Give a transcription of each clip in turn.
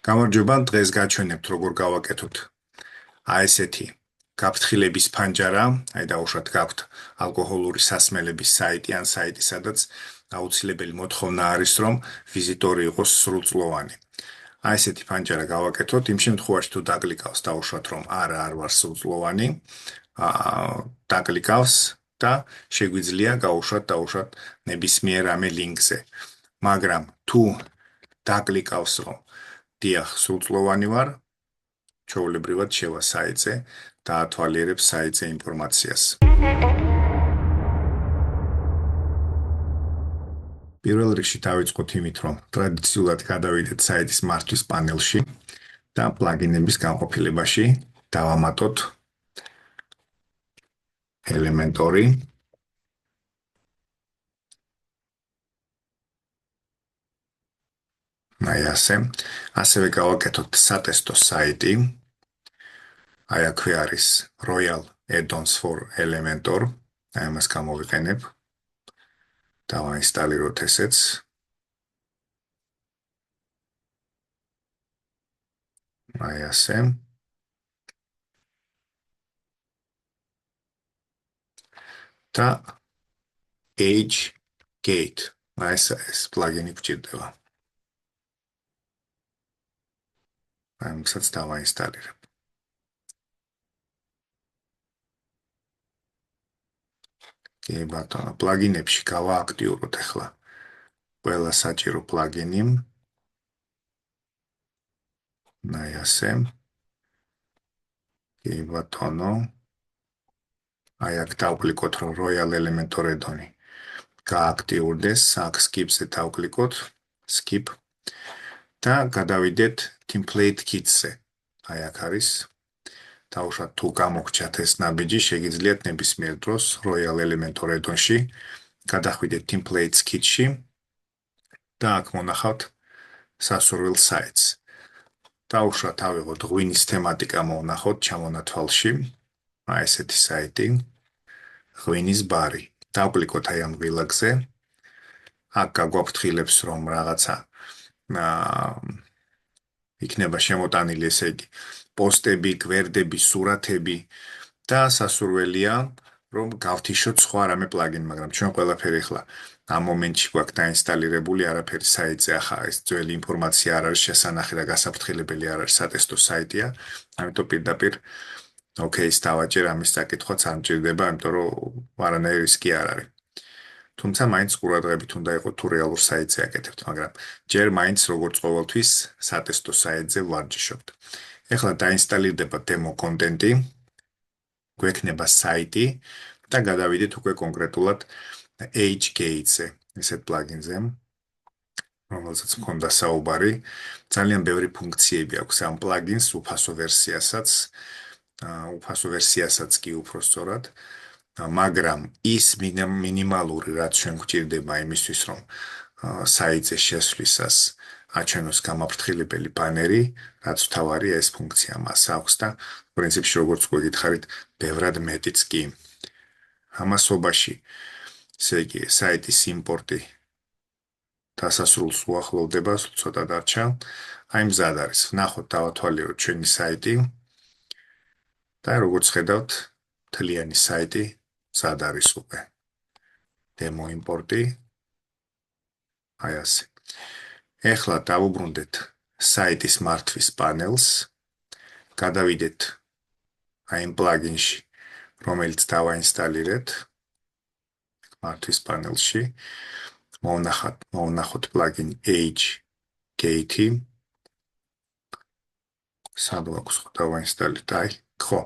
გამარჯობა, დღეს გაჩვენებთ როგორ გავაკეთოთ აი ესეთი გაფრთხილების ფანჯარა, აი დაუშვათ გაქვთ ალკოჰოლური სასმელების საიტი ან საიტი, სადაც აუცილებელი მოთხოვნა არის, რომ ვიზიტორი იყოს სრულწლოვანი. აი ესეთი ფანჯარა გავაკეთოთ, იმ შემთხვევაში თუ დაკლიკავს დაუშვათ რომ არ ვარ სრულწლოვანი, დაკლიკავს და შეგვიძლია დაუშვათ ნებისმიერ რამე ლინკზე. მაგრამ თუ დაკლიკავს რომ დიახ, სრულწლოვანი ვარ, ჩვეულებრივად შევა საიტზე და ათვალიერებს საიტზე ინფორმაციას. პირველ რიგში დავიწყოთ იმით, რომ ტრადიციულად გადავიდეთ საიტის მართვის პანელში და პლაგინების განყოფილებაში დავამატოთ ელემენტორი. აი ასევე გავაკეთოთ სატესტო საიტი. აი აქვე არის Royal Add-ons for Elementor. აი ამას გამოვიყენებ. დავაინსტალიროთ ესეც. აი ასე. და Age Gate. აი ეს პლაგინი გვჭირდება. ამასაც დავაინსტალირებ. კი ბატონო, პლაგინებში გავააქტიუროთ ახლა ყველა საჭირო პლაგინი. აი ასე. კი ბატონო. აი აქ დავკლიკოთ რომ Royal Elementor Add-on-ი გააქტიურდეს, აქ skip-ზე დავკლიკოთ, skip და გადავიდეთ template kits-ზე. აი აქ არის. დაუშვათ თუ გამოგჩათ ეს ნაბიჯი, შეგიძლიათ ნებისმიერ დროს Royal Elementor Add-on-ში გადახვიდეთ templates kit-ში და აქ მონახავთ სასურველ sites. დაუშვათ ავიღოთ ღვინის თემატიკა მოვნახოთ ჩამონათვალში. აი ესეთი საიტი. ღვინის ბარი. დავკლიკოთ აი ამ ღილაკზე. აქ გაგვაფრთხილებს რომ რაღაცა იქნება შემოტანილი, ესე იგი, პოსტები, გვერდები, სურათები და სასურველია რომ გავთიშოთ სხვა რამე პლაგინი, მაგრამ ჩვენ ყველაფერი ახლა ამ მომენტში გვაქვს დაინსტალირებული, არაფერი საიტზე ახლა ეს ძველი ინფორმაცია არ არის შესანახი და გასაფრთხილებელი არ არის, სატესტო საიტია, ამიტომ პირდაპირ OK-ს დავაჭერ, ამის საკითხვაც არ მჭირდება, იმიტომ რომ არანაირი რისკი არ არის. თუმცა მაინც ყურადღებით უნდა იყოს თუ რეალურ საიტზე აკეთებთ, მაგრამ ჯერ მაინც როგორც ყოველთვის სატესტო საიტზე ვარჯიშობთ. ეხლა დაინსტალირდება demo კონტენტი, გვექნება საიტი და გადავიდეთ უკვე კონკრეტულად Age Gate-ზე, ესეთ პლაგინზე, რომელსაც მქონდა საუბარი. ძალიან ბევრი ფუნქციები აქვს ამ პლაგინს, უფასო ვერსიასაც კი უფრო სწორად. მაგრამ ის მინიმალური რაც ჩვენ გვჭირდება იმისთვის რომ საიტზე შესვლისას აჩვენოს გამაფრთხილებელი ბანერი, რაც თავარია ეს ფუნქცია მას აქვს და პრინციპში როგორც გვეკითხარით, ბევრად მეტიც კი. ამასობაში, ესე იგი, საიტის იმპორტი დასასრულს უახლოვდება, ცოტა დარჩა. აი მზად არის. ვნახოთ, დავათვალიეროთ ჩვენი საიტი და როგორც ხედავთ, მთლიანი საიტი მზად არის უკვე. Demo იმპორტი. აი ასე. ეხლა დავუბრუნდეთ საიტის მართვის პანელს. გადავიდეთ აი იმ პლაგინში, რომელიც დავაინსტალირეთ მართვის პანელში. მოვნახოთ პლაგინი Age Gate-ი. სად გვაქვს დავაინსტალირეთ? აი, ხო.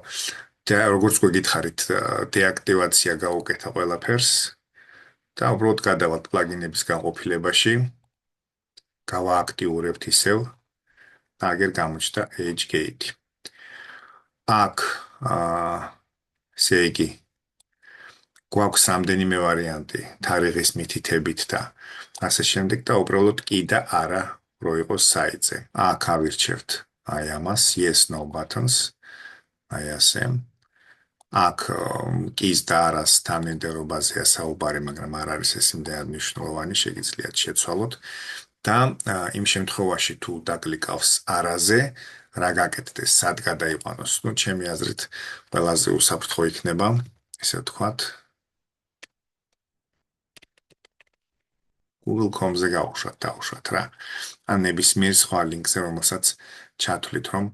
და როგორც გვეკითხარით, დეაქტივაცია გავუკეთა ყველაფერს და უბრალოდ გადავალთ პლაგინების განყოფილებაში. გავააქტიურებთ ისევ და აგერ გამოჩნდა Age Gate-ი. აქ ესე იგი გვაქვს რამდენიმე ვარიანტი თარიღის მითითებით და ასე შემდეგ და უბრალოდ კი და არა რო იყოს საიტზე. აქ ავირჩევთ აი ამას yes no buttons. აი ასე. აქ კის და არას თანმიმდევრობაზეა საუბარი, მაგრამ არ არის ეს იმდენად მნიშვნელოვანი, შეგიძლიათ შეცვალოთ. და იმ შემთხვევაში თუ დაკლიკავს არაზე, რა გაკეთდეს, სად გადაიყვანოს? ნუ ჩემი აზრით ყველაზე უსაფრთხო იქნება, ესე ვთქვათ, Google Chrome-ზე დავუშვათ რა. ან ნებისმიერ სხვა ლინკზე, რომელსაც ჩათვლით, რომ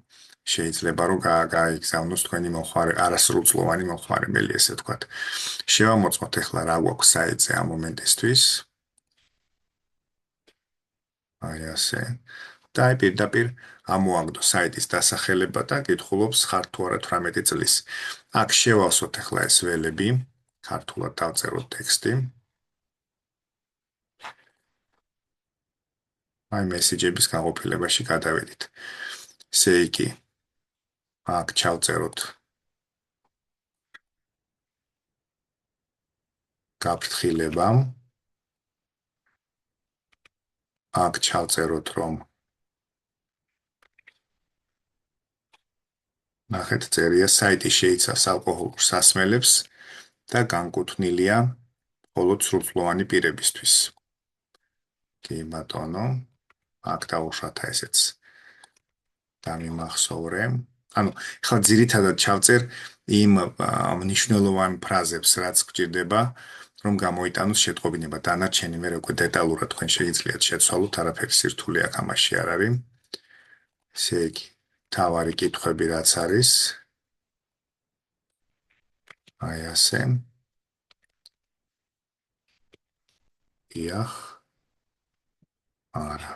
შეიძლება რომ გაიგზავნოს თქვენი მომხმარე არასრულწლოვანი მომხმარებელი, ესე ვთქვათ. შევამოწმოთ ახლა რა გვაქვს საიტზე ამ მომენტისთვის. აი ასე. და აი პირდაპირ ამოაგდო საიტის დასახელება და გითხულობს ხარ თუ არა 18 წლის. აქ შევავსოთ ახლა ეს ველები, ქართულად დავწეროთ ტექსტი. აი მესიჯების გაყოფილებაში გადავედით. ესე იგი, აქ ჩავწეროთ გაფრთხილება. აქ ჩავწეროთ, რომ ნახეთ, წერია საიტი შეიცავს ალკოჰოლურ სასმელებს და განკუთვნილია მხოლოდ სრულწლოვანი პირებისთვის. კი ბატონო, აქ დავუშვათ ესეც. დამიმახსოვრე. ანუ, ხა ძირითადად ჩავწერ იმ მნიშვნელოვან ფრაზებს, რაც გჭირდება, რომ გამოიტანოს შეტყობინება. დანარჩენი მე უკვე დეტალურად თქვენ შეგიძლიათ შეცვალოთ, არაფერი სირთულე აქ ამაში არ არის. ესე იგი, თავარი კითხვები რაც არის. აი ასე. იახ. არა.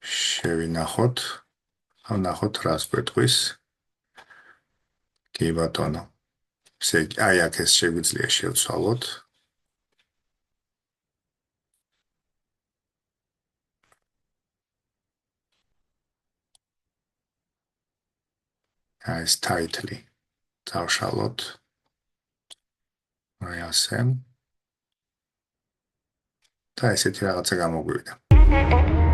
შევინახოთ. ან ნახოთ რას გვეტყვის. კი ბატონო. ესე იგი, აი აქ ეს შეგვიძლია შევცვალოთ. აი ეს ტაიტლი. დავშალოთ. აი ასე. და ესეთი რაღაცა გამოგვივიდა.